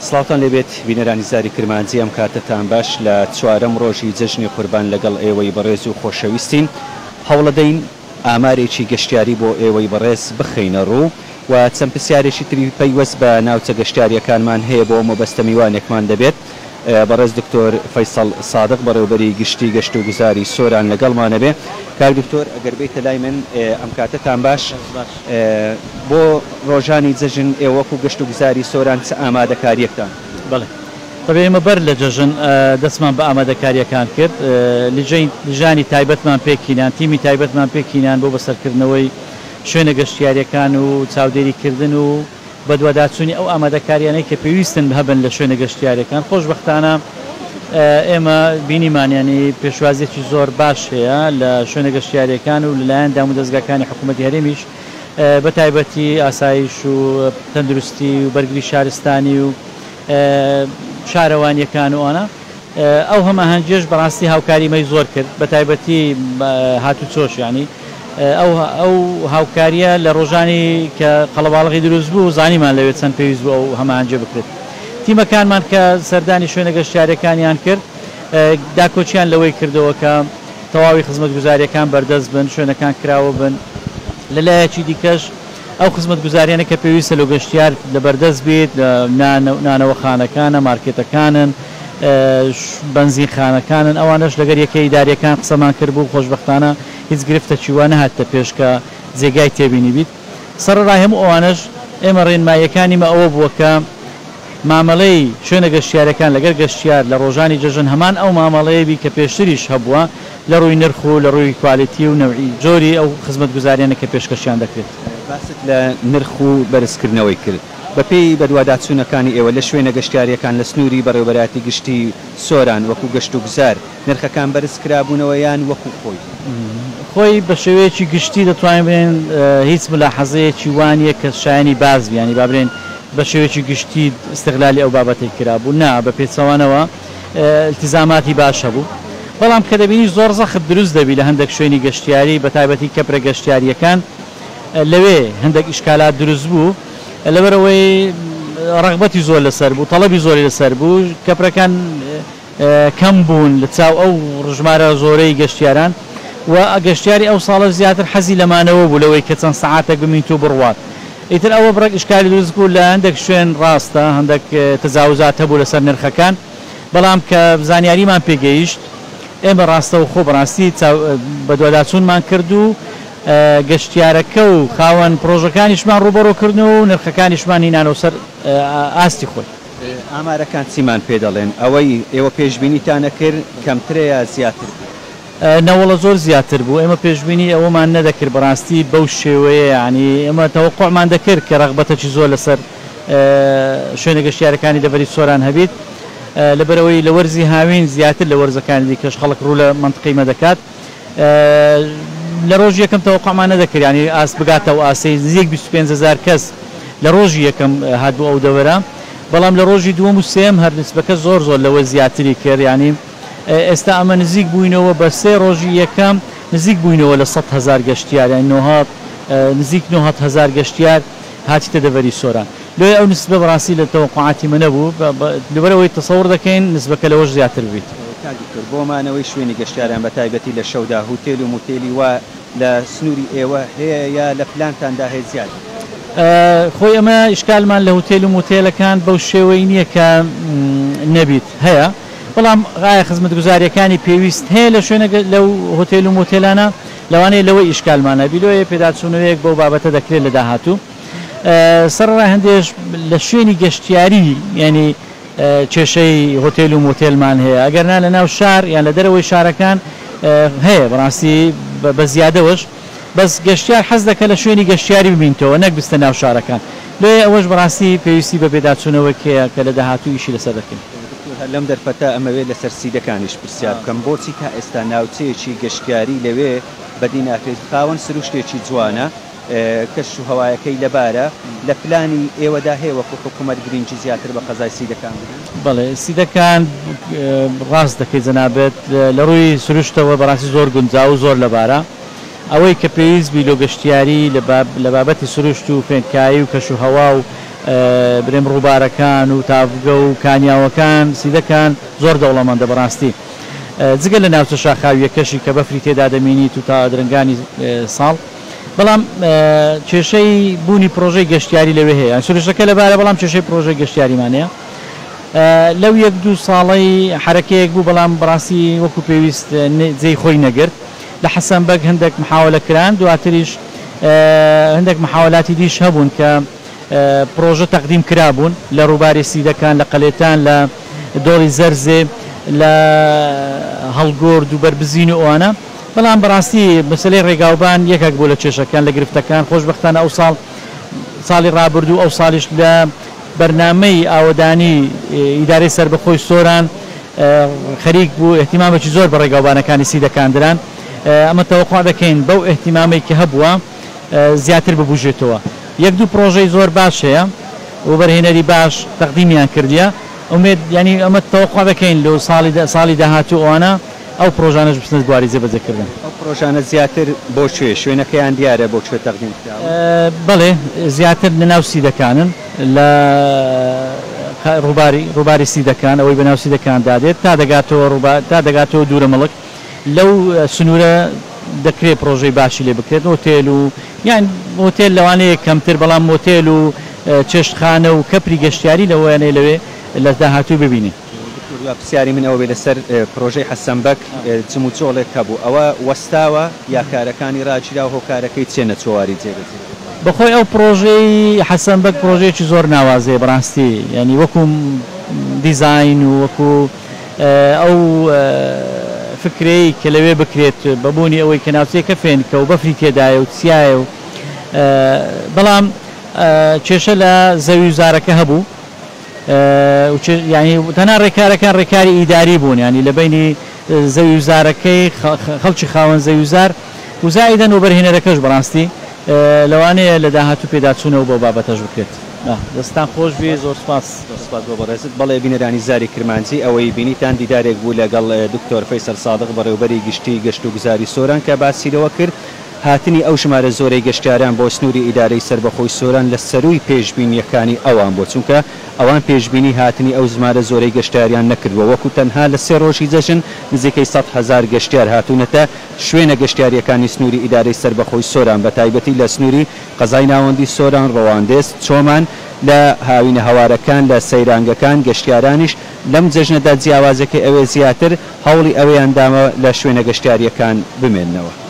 سڵاوتان لێبێت بینەرانی زاری کرمانجی ئەم کاتتان باش لە چوارەم ڕۆژی جەژنی قوربان لەگەڵ ئێوەی بەڕێز و خۆشەویستین هەوڵەدەین ئامارێکی گەشتیاری بۆ ئێوەی بەڕێز بخەینە ڕوو و چەند پرسیارێکی تری پەیوەست بە ناوچە گەشتیاریەکانمان هەیە بۆ مەبەستە میوانێکمان دەبێت بەڕێز دکتۆر فەیسەڵ سادق بەڕێوەبەری گشتی گەشت و گوزاری سۆران لەگەڵمانە بێ کاک دکتۆر ئەگەر بێتە لای من ئەم کاتتان باش بۆ ڕۆژانی جەژن ئێوە وەکو گەشت و گوزاری سۆران چ ئامادەکاریەکتان؟ بەڵێ طبعا ئێمە بەر لە جەژن دەستمان بە ئامادەکاریەکان کرد لیژانی تایبەتمان پێکینان تیمی تایبەتمان پێکینان بۆ بەسەرکردنەوەی شوێنە گەشتیاریەکان و چاودێریکردن و بەدواداچوونی ئەو ئامادەکاریانەی کە پێویستن هەبن لە شوێنە گەشتیاریەکان خۆشبەختانە ئێمە بینیمانیانی پێشوازێکی زۆر باش هەیە لە شوێنە گەشتیاریەکان و لەلایەن دام و دەستگاکانی حکوومەتی هەرێمیش بە تایبەتی ئاسایش و تەندروستی و بەرگری شارستانی و شارەوانیەکان و ئەوانە ئەو هەماهەنگێش بەڕاستی هاوکاریمەی زۆر کرد بە تایبەتی هاتوچۆش ینی ئەو هاوکاریە لە ڕۆژانی کە قەڵەباڵغی دروست بوو زانیمان لەوێت چەند پێویست بوو ئەو هەماهەنگێ بکرێت تیمەکانمان کە سەردانی شوێنە گەشتیاریەکانیان کرد داکۆچیان لەوەی کردەوە کە تەواوی خزمەتگوزاریەکان بەردەست بن شوێنەکان کراوە بن لەلایەکی دیکەش ئەو خزمەتگوزاریانە کە پێویستە لەو گەشتیار لەبەردەست بێت نانەوەخانەکانە مارکێتەکانن بەنزینخانەکانن ئەوانش لەگەر یەکەی ئیداریەکان قسەمان کرد بوو خۆشبەختانە هیچ گرفتەکی وا نەهاتە پێش کە جێگای تێبینی بیت سەرڕای هەموو ئەوانش ئێمە ڕێنماییەکانیمە ئەوە بووە کە مامەڵەی شوێنە گەشتیارەکان لەگەر گەشتیار لە ڕۆژانی جەژن هەمان ئەو مامەڵەیەبی کە پێشتریش هەبووە لە ڕووی نرخ و لە ڕووی کوالیتی و نەوعی جۆری ئەو خزمەتگوزاریانە کە پێشکەشیان دەکرێت. باست لە نرخ و بەرزکردنەوەی کرد بەپێی بەدواداچوونەکانی ئێوە لە شوێنە گەشتیاریەکان لە سنووری بەڕێوەبەراتی گشتی سۆران وەکو گەشت و گوزار نرخەکان بەرزکرابوونەوە یان وەکو خۆی بە شێوەیەکی گشتی دەتوانین بێن هیچ ملاحەزەیەکی وانیە کە شایانی باز بیانی بابرێن بە شێوەیەکی گشتی استقلالی ئەو بابەتەی کرابوو نا بە پێچەوانەوە التزاماتی باشە بوو بەڵام کە دەبینی زۆر زەخت دروست دەبی لە هەندێک شوێنی گەشتیاری بە تایبەتی کەپرە گەشتیاریەکان لەوێ هەندێک ئیشکالات دروست بوو لەبەرەوەی ڕغبەتی زۆر لەسەر بوو تەڵەبی زۆری لەسەر بوو کەپرەکان کەم بوون لە چاو ئەو ڕژمارە زۆرەی گەشتیاران و گەشتیاری ئەو ساڵە زیاتر حەزی لەمانەوە بوو لەوەی کە چەند سەعاتێک بمین و بڕوات ئیتر ئەوە بڕێک ئیشکالی دروست بوو لە هەندێک شوێن ڕاستە هەندێک تەجاوزات هەبوو لەسەر نرخەکان بەڵام کە زانیاریمان پێگەیشت ئێمە ڕاستە و خۆ بەڕاستی بەدواداچوونمان کرد و گەشتیارەکە و خاوەن پرۆژەکانیشمان ڕوبەڕۆکردن و نرخەکانیشمان هینانەوە سەر ئاستی خۆی. ئامارەکان چیمان پێ دەڵێن ئەوەی ئێوە پێشبینیتانە کرد کەمترەیە زیاتر نەوەڵە زۆر زیاتر بوو ئێمە پێشبینی ئەوەمان نەدەکرد بەڕاستی بەو شێوەیە ینی ئێمە تەوەقوعمان دەکرد کە ڕغبەتێکی زۆر لەسەر شوێنە گەشتیارەکانی دەبەری سۆران هەبیت لەبەرەوەی لە وەرزی هاوین زیاتر لە وەرزەکانی دیکەش خەڵک ڕوو لە منطقەی مەدەکات لە ڕۆژی یەکەم تەوەقعمان نەدەکرد ینی ئاس بگاتەوە ئاسەی نزیک 25,000 کەس لە ڕۆژی یەکەم هاتبوو ئەو دەوەرە بەڵام لە ڕۆژی دووەم و سێم هەر نسبەکە زۆر لەوە زیاتری کرد ینی ئێستا ئەمە نزیک بووینەوە بە سێ ڕۆژی یەکەم نزیک بووینەوە لە 100,000 گەشتیار یان نزیک 900,000 گەشتیار هاتیتە دەڤەری سۆران لێ ئەو نسبە بەڕاستی لە تەوەقعاتی منە بوو لەبەرەوەی تەسەوڕ دەکەین نسبەکە لەوەش زیاتر بیت. بۆمانەوەی شوێنی گەشتیاران بە تایبەتی لە شەودا هوتێل و موتێلی وا لە سنووری ئێوە هەیە یا لە پلانتاندا هەیە زیاد؟ خۆی ئەمە ئیشکالمان لە هوتێل و موتێلەکان بەو شێوەی نییە کە نەبیت هەیە بەڵام ڕایە خزمەتگوزاریەکانی پێویست هەیە لە شوێنە لەو هۆتێل و مۆتێلانە لەوانەیە لەوەی ئیشکالمانە بیلۆیە پێداچوونەوەیەک بەو بابەتە دەکرێت لە داهاتوو سەرڕای هەندێش لە شوێنی گەشتیاری ینی کێشەی هۆتێل و مۆتێلمان هەیە ئەگەرنا لە ناو شار یان لە دەرەوەی شارەکان هەیە بەڕاستی بە زیادەوەش بەس گەشتیار حەز دەکە لە شوێنی گەشتیاری ببینتەوە نەک بستە ناو شارەکان لێ ئەوەش بەڕاستی پێویستی بە پێداچوونەوەکەیە کە لە داهاتوو ئیشی لەسەر دەکەین. لەم دەرفەتە ئەمەوێت لەسەر سیدەکانیش پرسیار بکەم بۆچی تا ئێستا ناوچەیەکی گەشتیاری لەوێ بەدی ناکرێت خاوەن سروشتێکی جوانە کەش و هەوایەکەی لەبارە لە پلانی ئێوەدا هەیە وەکو حکوومەت گرنگی زیاتر بە قەزای سیدەکان بەڵێ سیدەکان ڕاست دەکەی جەنابێت لە ڕووی سروشتەوە بەڕاستی زۆر گونجا و زۆر لەبارە ئەوەی کە پێویست بی لۆ گەشتیاری لە بابەتی سروشت و پێنکایی و کەش و هەوا و برێم ڕووبارەکان و تاڤگە و کانیاوەکان سیدەکان زۆر دەوڵەمەندە بەڕاستی جگە لە ناوچە شاخاویەکەشی کە بەفری تێدا دەمێنیت و تا درنگانی ساڵ بەڵام کێشەی بوونی پرۆژەی گەشتیاری لەوێ هەیە سروشەکە لەبارە بەڵام کێشەی پرۆژەی گەشتیاریمانەیە لەو 1-2 ساڵی حرەکەیەک بوو بەڵام بەڕاستی وەکو پێویست جێی خۆی نەگرت لە حەسەنبەگ هەندێک محاولەکران دواتریش هەندێک محاولاتی دیش هەبوون کە پرۆژە تەقدیم کرابوون لە ڕووباری سیدەکان لە قەلێتان لە دۆڵی زەرزێ لە هەڵگۆرد و بەربزین و ئەوانە بەڵام بەڕاستی مەسەلەی ڕێگاوبان یەکێک بوو لە کێشەکان لە گرفتەکان خۆشبەختانە ئەو ساڵی ڕابردوو ئەو ساڵیش لە بەرنامەی ئاوەدانی ئیدارەی سەربەخۆی سۆران خەریک بوو احتیمامێکی زۆر بە ڕێگاوبانەکانی سیدەکاندران ئەمە تەوەقع دەکەین بەو احتیمامەی کە هەبووە زیاتر ببوژێتەوە 1-2 پرۆژەی زۆر باش هەیە و بەرهێنەری باش تەقدیمیان کردیە ئومێد ینی ئەمە تەوەقع دەکەین لە ساڵی داهاتوو ئەوانە ئەو پرۆژانەش بچنە بواری جێبەجێکردن ئەو پرۆژانە زیاتر بۆ کوێ شوێنەکەیان دیارە بۆ کوێ تەقدیم بەڵێ زیاتر لە ناو سیدەکانن لە ڕووباری سیدەکان ئەوەی بە ناو سیدەکان دادێت تا دەگاتەوە دوورە مەڵک لەو سنوورە دەکرێت پرۆژەی باشی لێ بکرێت ئۆتێل و یان ئۆتێل لەوانەیە کەمتر بەڵام ئۆتێل و چێشتخانە و کەپری گەشتیاری لەوەیانەیە لەوێ لە داهاتوو ببینی پرسیاری من ئەوە بێ لەسەر پرۆژەی حەسەنبەگ جم و جۆڵێک هەبوو ئەوە وەستاوە یا کارەکانی ڕاگیرا و هۆکارەکەی چێنە چۆواری جێبەجێ بەخۆی ئەو پرۆژەی حەسەنبەگ پرۆژەیەکی زۆر ناوازەیە بەڕاستی ینی وەکو دیزاین و وەکو ئەو فکرەی کە لەوێ بکرێت بەبوونی ئەوەی کە ناوچەیەکە فێنکە و بەفری تێدایە و چیایە و بەڵام کێشە لە زەوی وزارەکە هەبوو ینی تەنها ڕێکارەکان ڕێکاری ئیداری بوون ینی لە بینی زەوی وزارەکەی خەڵکی خاوەن زەوی وزار وزایدەن و بەرهێنەرەکەش بەڕاستی لەوانەیە لە داهاتوو پێداچوونەوە بۆ بابەتەش بکرێت دەستان خۆش بێ زۆر سپاس بۆ بەڕێزت بەڵێ بینەرانی زاری کرمانجی ئەوەی بینیتان دیدارێک بوو لەگەڵ دکتۆر فەیسەل سادق بەڕێوەبەری گشتی گەشت و گوزاری سۆران کە باسیرەوە کرد هاتنی ئەو ژمارە زۆرەی گەشتیاران بۆ سنووری ئیدارەی سەربەخۆی سۆران لە سەرووی پێشبینیەکانی ئەوان بۆ چونکە ئەوان پێشبینی هاتنی ئەو ژمارە زۆرەی گەشتیاریان نەکردووە وەکو تەنها لە 3 ڕۆژی جەژن نزیکەی 100,000 گەشتیار هاتوونەتە شوێنە گەشتیاریەکانی سنووری ئیدارەی سەربەخۆی سۆران بە تایبەتی لە سنووری قەزای ناوەندی سۆران ڕەواندێست چۆمان لە هاوینە هەوارەکان لە سەیرانگەکان گەشتیارانیش لەم جەژنەدا جیاوازەکەی ئەوێ زیاتر هەوڵی ئەوەیان دامە لە شوێنە گەشتیاریەکان بمێننەوە